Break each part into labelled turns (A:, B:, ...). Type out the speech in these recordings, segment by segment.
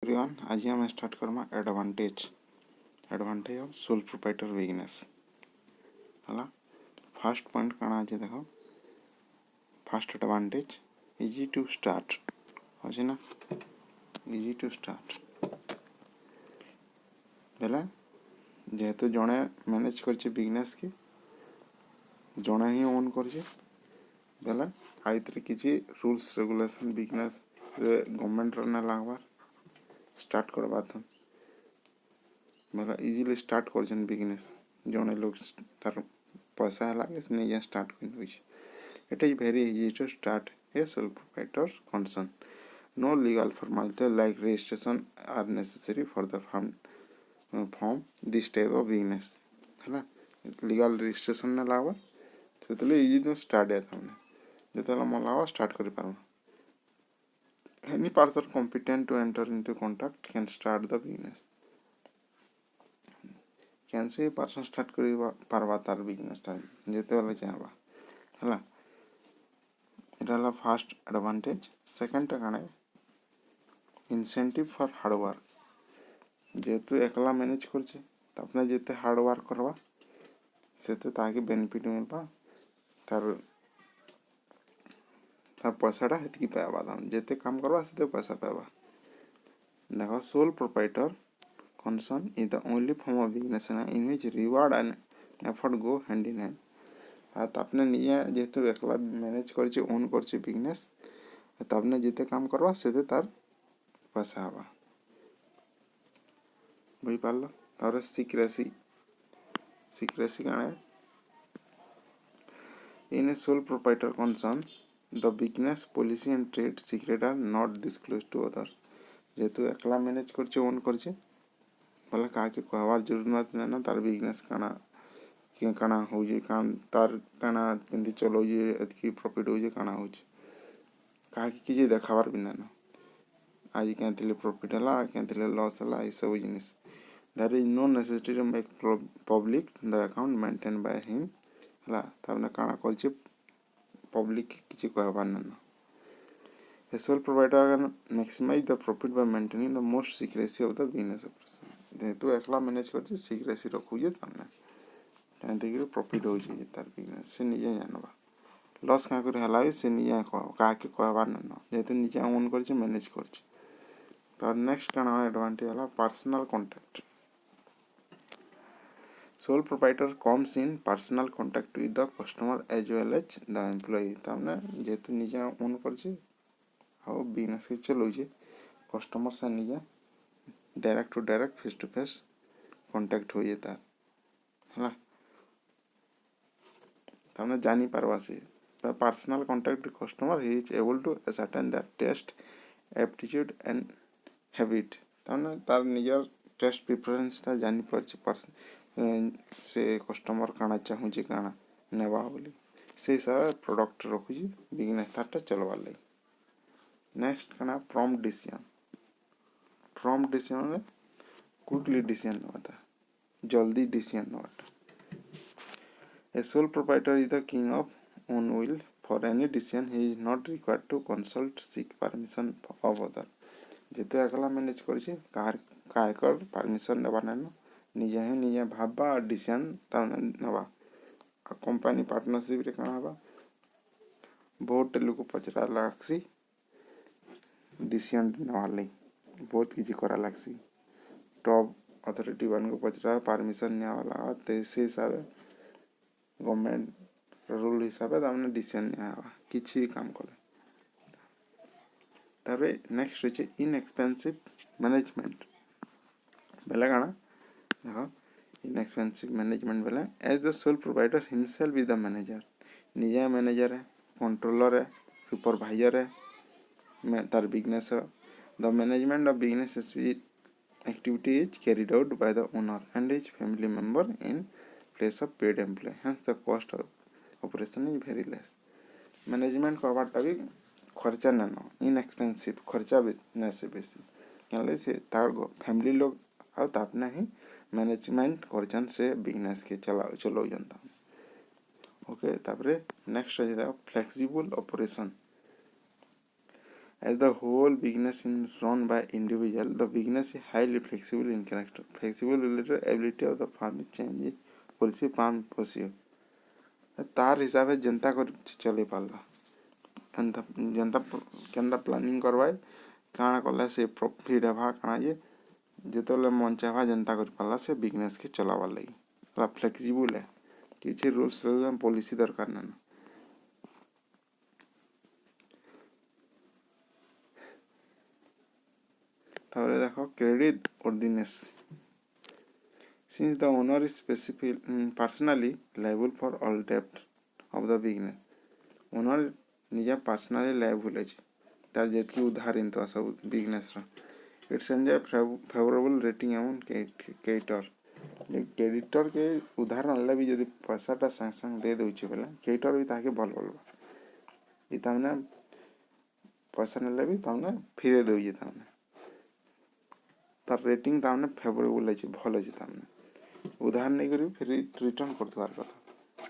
A: Everyone, आज हम start करमा advantage of sole proprietor business हला। फर्स्ट पॉइंट काना अछि देखो, first advantage easy to start अछि ना, इजी टू स्टार्ट बेला जेहेतु जणे मैनेज करछि बिजनेस के जणे ही ओन करछि बेला आइतरे किछि रूल्स रेगुलेशन बिजनेस रे गवर्नमेंट रे ना लागबार स्टार्ट करबा था बेला इजीली स्टार्ट करछन बिजनेस जणे लोग तार पैसा लागे से नहीं स्टार्ट कर होई। It is very easy to start a sole proprietor concern. No legal formality like registration are necessary for the form this type of business है लीगल रजिस्ट्रेशन ना लागबा से इजी टू स्टार्ट है हमने जेतला मन लागबा स्टार्ट करि पारबा। Any person competent to enter into contact can start the business. Can say person start करि पारबा तार business ता जेते वाला चाहबा हला। Itala first advantage. सेकंड काने इंसेंटिव फॉर हार्ड वर्क जेतु एकला मैनेज करछे त अपने जेते हार्ड वर्क करबा सेते ताके बेनिफिट मिलबा तार तार पैसाटा हेतकी पाबा दाम जेते काम करबा सेते पैसा पाबा। देखो soul proprietor concern is the only form of business in which reward and effort go hand in hand. त अपने निजे जेतु एकला मैनेज करछे ओन करछे बिजनेस त अपने जेते काम करबा सेते तार पैसा आबा बुझी पारलो। तार सिक्रेसी काने in a sole proprietor concern the business policy and trade secret are not disclosed to others. जेतु एकला मैनेज करछे ओन करछे भला काके कहवार जरूरत नै ना तार बिजनेस काना कि काना हो जे काम तार काना केंदी चलो जे एतकी प्रॉफिट हो जे काना हो जे काके कि जे देखावार बिना ना आज केंतिले प्रॉफिट हला केंतिले लॉस हला ई सब जिनिस there is no necessity to make public the account maintained by him हला तबने काना करछे पब्लिक किछि कहवार ना। A sole proprietor can maximize the profit by maintaining the most secrecy of the business operation. जेतु एकला मैनेज करछे सिक्रेसी रखुजे तमने तांते कि प्रॉफिट हो जे तार बिजनेस से निजे जानबा लॉस का करे हला से निजे काके कहबार ना जेतु निजे ओन करछे मैनेज करछे। तार नेक्स्ट काना एडवांटेज हला personal contact. Sole proprietor comes in personal contact with the customer as well as the employee तमने जेतु निजे ओन करछे हाउ बिजनेस के चलो जे कस्टमर से निजे direct to direct face to face contact हो जेता हला तमने जानी पारबा से personal contact with customer he is able to ascertain their taste aptitude and habit तमने तार निजर टेस्ट प्रेफरेंस ता जानी परछे पर्सन से कस्टमर काना चाहू जे काना नेबा बोली से सब प्रोडक्ट रखु जे बिजनेस ताटा चलबा ले। नेक्स्ट काना प्रॉम्प्ट डिसीजन में क्विकली डिसीजन नवाटा जल्दी decision नवाटा। A sole proprietor is the king of own will. For any decision he is not required to consult seek permission of other जेतु एकला मैनेज करछे car permission नेबा ना निजे ही निजे Bhabha decision ताने नेबा आ कंपनी पार्टनरशिप रे काना बा बहुत लोग पचरा लागसी डिसीजन नेबा ले बहुत किछि करा लागसी टॉप अथॉरिटी वन को पचरा परमिशन नेबा ला ते से हिसाब गवर्नमेंट रूल हिसाब ताने डिसीजन नेबा किछि काम करे। तबे नेक्स्ट होचे इनएक्सपेंसिव मैनेजमेंट बेला काना देखो इनएक्सपेंसिव मैनेजमेंट बेला as the sole proprietor himself is the manager निजा मैनेजर है कंट्रोलर है सुपरवाइजर है तार business the management of business activity is carried out by the owner and his family member in place of paid employee, hence the cost of operation is very less. Management करवाटा भी खर्चा ना inexpensive खर्चा ना से बेसी कहले से तार फैमिली लोग आ तापना ही मैनेजमेंट करछन से बिजनेस के चलो जनता ओके। तापरे नेक्स्ट हो जाता flexible operation As the whole business is run by individual, the business is highly flexible in character. Flexible related ability of the firm change policy firm procedure. तार हिसाब से जनता को चले पाला जनता केंदा प्लानिंग करवाए काଣା कला से प्रॉफिट हवा काଣା ये जेतले मन चाहवा जनता कर पाला से बिजनेस के चलावा लगी पूरा फ्लेक्सिबल है किसी रूल्स रेगुलेशन पॉलिसी दरकार ना तारे देखो credit worthiness since the owner is personally liable for all debt of the business owner निजा पर्सनली लायबल है तार जेतकी उधार इंतो सब बिजनेस रा it's enjoy favourable rating amount creditor creditor के उधार नले भी जदी पैसाटा संग संग दे दोचे बेला क्रेडिटर भी ताके भल भल ई तामने पैसा नले भी तामने फिरे दोजे तामने तार रेटिंग तामने फेवरेबल है भल है तामने उधार नहीं करी फिर रिटर्न कर दवार कथा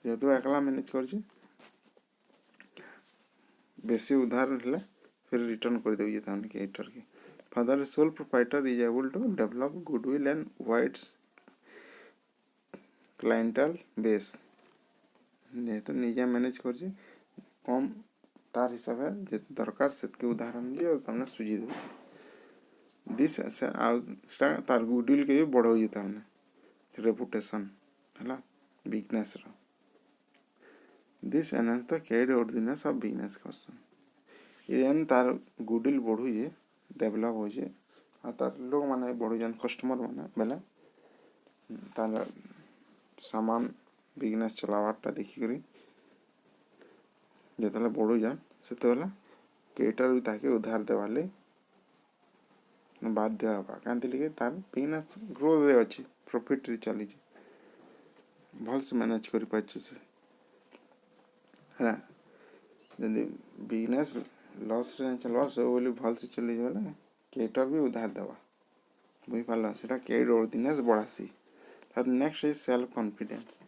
A: जेतु एकला मैनेज करछि बेसी उधार हेले फिर रिटर्न कर देउ जेता के एडिटर के further sole proprietor is able to develop goodwill and wide clientele base जेतु निजा मैनेज करछि कम तार हिसाब है जे दरकार सेतके उदाहरण लिए और तमने सुझी दउ दिस तार गुडविल के भी बढ़ो जेता हमने रेपुटेशन हला बिजनेस रो this enhance the credit worthiness of business person ये तार गुडविल बढ़ु जे डेवलप हो जे आ तार लोग माने बढ़ु जन कस्टमर माने बेला तार सामान बिजनेस चलावाटा देखि करी जेतले बढ़ु जान सेतला क्रेडिटर भी ताके उधार देवाले बाध्य हवा कांति लगे तार बिजनेस ग्रो रे अछि प्रॉफिट रे चली भल से मैनेज करि पाछे से है जदी बिजनेस लॉस रे चलवा सब बोली भल से चली जाला क्रेडिटर भी उधार देवा बुझ पाला सेटा क्रेडिट वर्दीनेस बढ़ासी और next is self confidence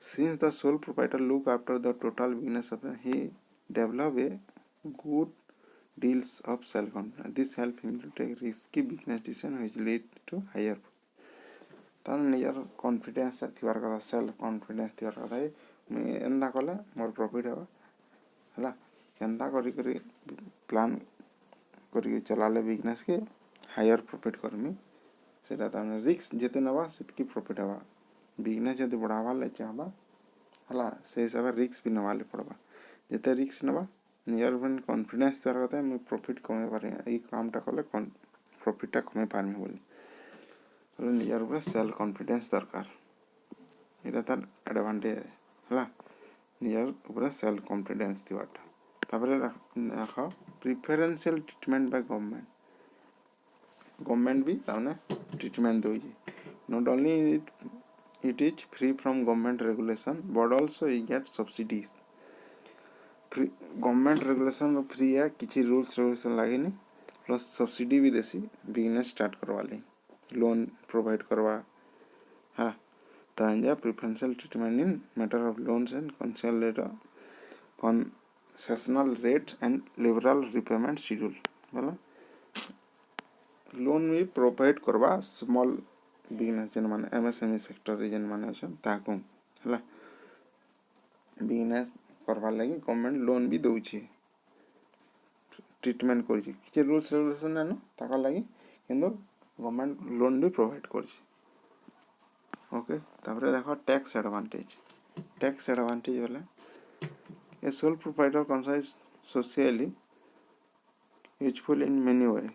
A: since the sole proprietor look after the total business of he develop a good deals of self confidence this help him to take risky business decision which lead to higher तान near confidence थिवार कथा self confidence थिवार कथा मैं एंदा कले more profit हवा हला केंदा करी करी plan करी चलाले बिजनेस के हायर प्रॉफिट करमी सेटा ताने रिस्क जेते नवा सेतकी प्रॉफिट हवा बिजनेस जदि बढ़ावा ले चाहबा हला से हिसाब रिस्क भी नवाले पड़बा जेते रिस्क नवा नियर वन कॉन्फिडेंस थिवार कथा मैं प्रॉफिट कमे पारे ई कामटा कले प्रॉफिटटा कमे पारमी बोली निजार ऊपर सेल्फ कॉन्फिडेंस दरकार एटा तार एडवांटेज हला निजार ऊपर सेल्फ कॉन्फिडेंस दिवाटा तापरे रखा प्रेफरेंशियल ट्रीटमेंट बाय गवर्नमेंट भी ताने ट्रीटमेंट दोई not only it is free from government regulation but also you get subsidies free government regulation free है किछि रूल्स रेगुलेशन लागेनी प्लस सब्सिडी भी देसी बिजनेस स्टार्ट करवाले लोन प्रोवाइड करवा हाँ तांजा preferential treatment in matter of loans and concessional rate and liberal repayment schedule बोला लोन भी प्रोवाइड करवा स्मॉल बिजनेस जन माने एमएसएमई सेक्टर जन माने अछन ताको हला बिजनेस करवा लागि गवर्नमेंट लोन भी दउछि ट्रीटमेंट करछि किछ रूल्स रेगुलेशन नानो ताका लागि किंतु गवर्नमेंट लोन भी प्रोवाइड करछि ओके तापरे देखो टैक्स एडवांटेज वाला a sole proprietor concise socially useful in many way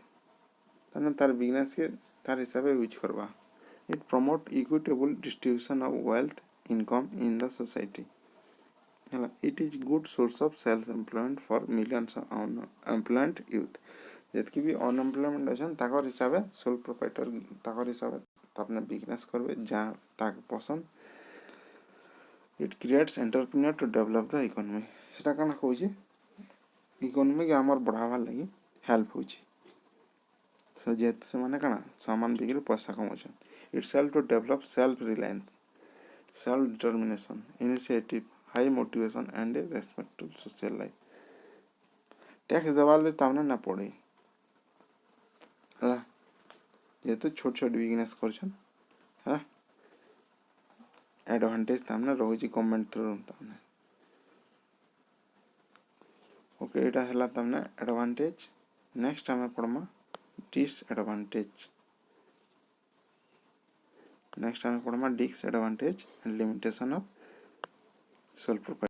A: तने तार बिजनेस के तार हिसाब यूज करवा it promote equitable distribution of wealth income in the society हला it is good source of self employment for millions of unemployed youth जेतकी भी अनएम्प्लॉयमेंट अछन ताकर हिसाबे सोल प्रोप्राइटर ताकर हिसाबे अपने बिजनेस करबे जहां ताक पसंद it creates entrepreneur to develop the economy सेटा काना कहूची इकोनॉमी के हमर बढ़ावा लागि हेल्प होची सो जेत से माने काना सामान बिक्री पैसा कमाछन it's help to develop self reliance self determination initiative high motivation and a respect to social life tax देवाले तामने ना पड़े है जेहेतु छोट छोट बिजनेस करछन है एडवांटेज तामने रोजी गवर्नमेंट थ्रू तामने ओके एटा हला तामने एडवांटेज नेक्स्ट हमें पड़मा डिसएडवांटेज नेक्स्ट हमें पड़मा disadvantage and limitation of sole proprietor